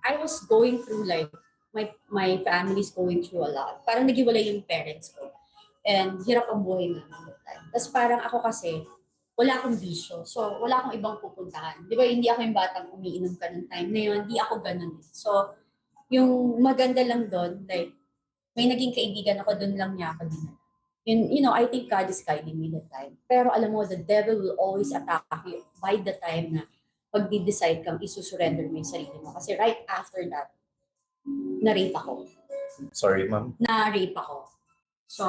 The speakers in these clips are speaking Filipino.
I was going through like, my family's going through a lot. Parang naghiwalay yung parents ko. And hirap ang buhay namin that time. Tapos parang ako kasi, wala akong bisyo. So, wala akong ibang pupuntahan. Di ba, hindi ako yung batang umiinom ka ng time na yun. Hindi ako ganun. So, yung maganda lang doon, like, may naging kaibigan ako, doon lang niya ako din. I think God is guiding me that time. Pero alam mo, the devil will always attack you by the time na pag di-decide kang isusurrender mo yung sarili mo. Kasi right after that, na-rape ako. Sorry, ma'am. Na-rape ako. So,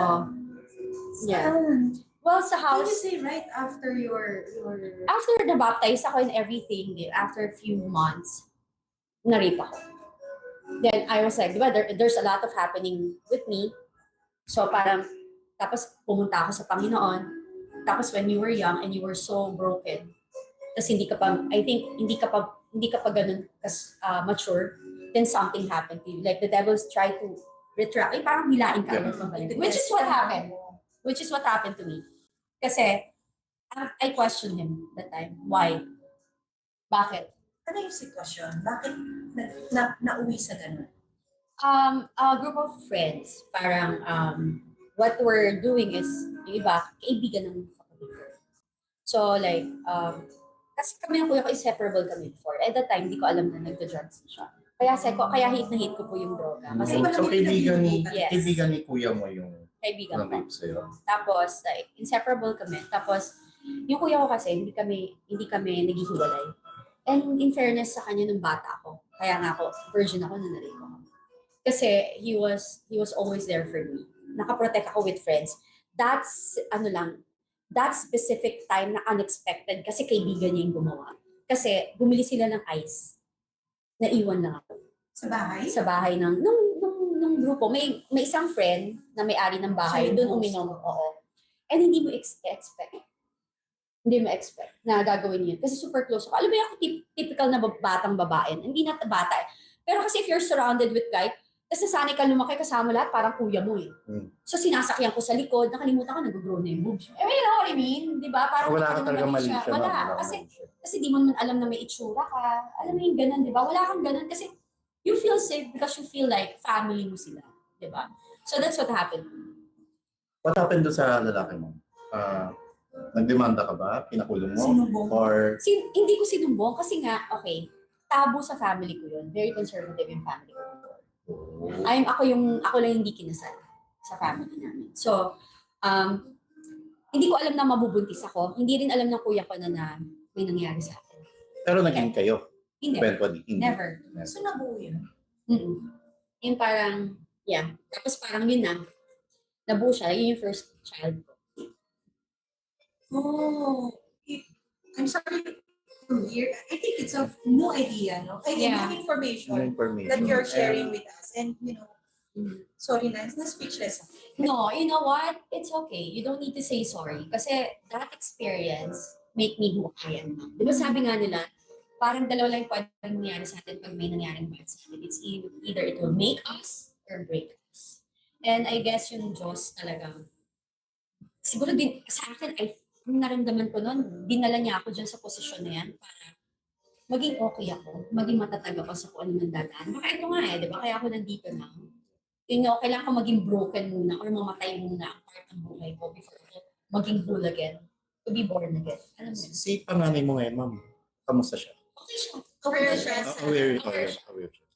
yeah. Well, sa How house, you say right after your after na-baptize ako and everything, after a few months, na-rape ako. Then I was like, di ba, there's a lot of happening with me. So parang, tapos pumunta ako sa Panginoon. Tapos when you were young and you were so broken, tapos hindi ka pa, I think, hindi ka pa ganun mature, then something happened to you. Like the devils try to retract, parang hilain ka agad mabalik. Which is what happened. Which is what happened to me. Kasi, I questioned him that time. Why? Bakit? ano yung sitwasyon? Bakit nauwi sa ganun? A group of friends, parang, what we're doing is, yung iba, kaibigan ng kapatid ko. So, like, kasi kami ang kuya ko, inseparable kami before. At that time, hindi ko alam na nagda-drugs na siya. Kaya hate na hate ko po yung droga. Kasi, So, kaibigan Yes. ni kuya mo yung kaibigan ko. na-rape sa'yo. Tapos, like, inseparable kami. Tapos, yung kuya ko kasi, hindi kami naghihiwalay. And in fairness sa kanya nung bata ako, kaya nga ako, virgin ako na narape ako. Kasi he was always there for me. Nakaprotect ako with friends. That's, that specific time na unexpected kasi kaibigan niya yung gumawa. Kasi bumili sila ng ice. Naiwan lang ako. Sa bahay? Sa bahay nung grupo. May isang friend na may-ari ng bahay, doon uminom. Oo. And hindi mo expect. Hindi mo expect na gagawin yun. Kasi super close ako. Alam mo yung ako, typical na batang babae. Hindi na bata. Pero kasi if you're surrounded with guy, tapos nasanay ka lumaki kasama lahat, parang kuya mo eh. So sinasakyan ko sa likod, nakalimutan ko, nag-grow na yung boobs. You know what I mean? Di ba? Parang Wala ka talaga mali siya. Wala. Kasi di mo naman alam na may itsura ka. Alam mo yung ganun, di ba? Wala kang ganun kasi you feel safe because you feel like family mo sila. Di ba? So that's what happened. What happened doon sa lalaki mo? Nagdemanda ka ba? Pinakulong mo? Sinumbong? Or Hindi ko sinumbong kasi nga, okay, tabu sa family ko yun. Very conservative yung family ko. Ako lang hindi kinasal sa family namin. So, hindi ko alam na mabubuntis ako. Hindi rin alam ng kuya ko na may nangyari sa akin. pero naging kayo? Hindi. Eventually? Hindi. Never. So nabuo yun? Yung parang, yeah. Tapos parang yun na. Nabuo siya. Yun yung first child ko. Oh, I'm sorry to hear. I think it's of no idea, no? I mean, Yeah. no information Information. that you're sharing with us. And, Mhm. sorry na speechless ako. No, you know what? It's okay. You don't need to say sorry. Kasi that experience make me who I am now. Di ba sabi nga nila, parang dalawa lang yung pwedeng nangyari sa atin pag may nangyaring bad sa atin. It's either it will make us or break us. And I guess yung Diyos talagang, siguro din, sa akin, yung naramdaman ko noon, dinala niya ako dyan sa posisyon na yan para maging okay ako, maging matatag ako sa kung ano nang dadaan. Baka ito nga di ba? Kaya ako nandito na. Kailangan ko maging broken muna or mamatay muna ang part ng buhay ko before ako maging whole again. To be born again. Alam mo yun? Si panganay mo ngayon, ma'am. Kamusta siya? Okay siya. Aware siya.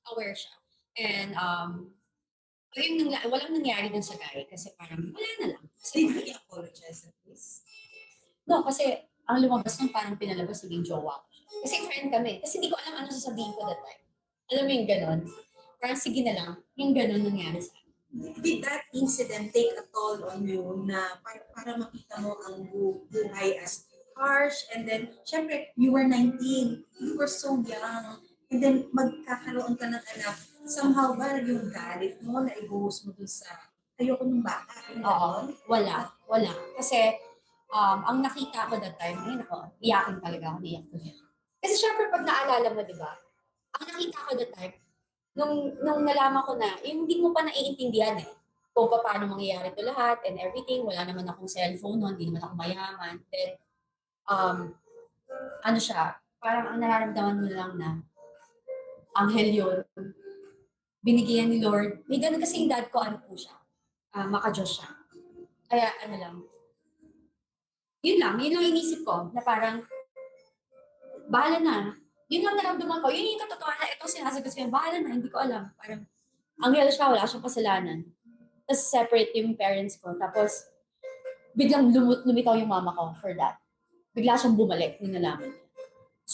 Aware siya. And, walang nangyari dun sa guy kasi parang wala na lang. Kasi, Did he apologize at least? no, kasi ang lumabas nung parang pinalabas naging jowa ko siya. Kasi friend kami. Kasi hindi ko alam ano sasabihin ko that time. Alam mo yung ganon? Parang sige na lang, yung ganon nangyari sa akin. Did that incident take a toll on you na para makita mo ang buhay as harsh? And then, syempre, you were 19. You were so young. And then, magkakaroon ka ng anak. Somehow ba yung galit mo na ibuhos mo dun sa ayoko ng bata? Oo, wala. Kasi, ang nakita ko that time, ay nako, iyakin talaga ako, iyak ko. Kasi syempre, pag naalala mo, di ba, ang nakita ko that time, nung nalaman ko na, hindi mo pa naiintindihan kung paano mangyayari ito lahat and everything, wala naman akong cellphone noon, hindi naman ako mayaman. Then, ano siya, parang ang nararamdaman mo lang na, anghel yun. Binigyan ni Lord. May ganun kasi yung dad ko, ano po siya. Maka-Diyos siya. Kaya ano lang. Yun lang inisip ko na parang, bahala na. Yun lang naramdaman ko. Yun yung katotohanan. Ito sinasagot ko, bahala na, hindi ko alam. Parang, anghel siya, wala siyang kasalanan. Tapos separate yung parents ko. Tapos, biglang lumitaw yung mama ko for that. Bigla siyang bumalik, nung nalaman.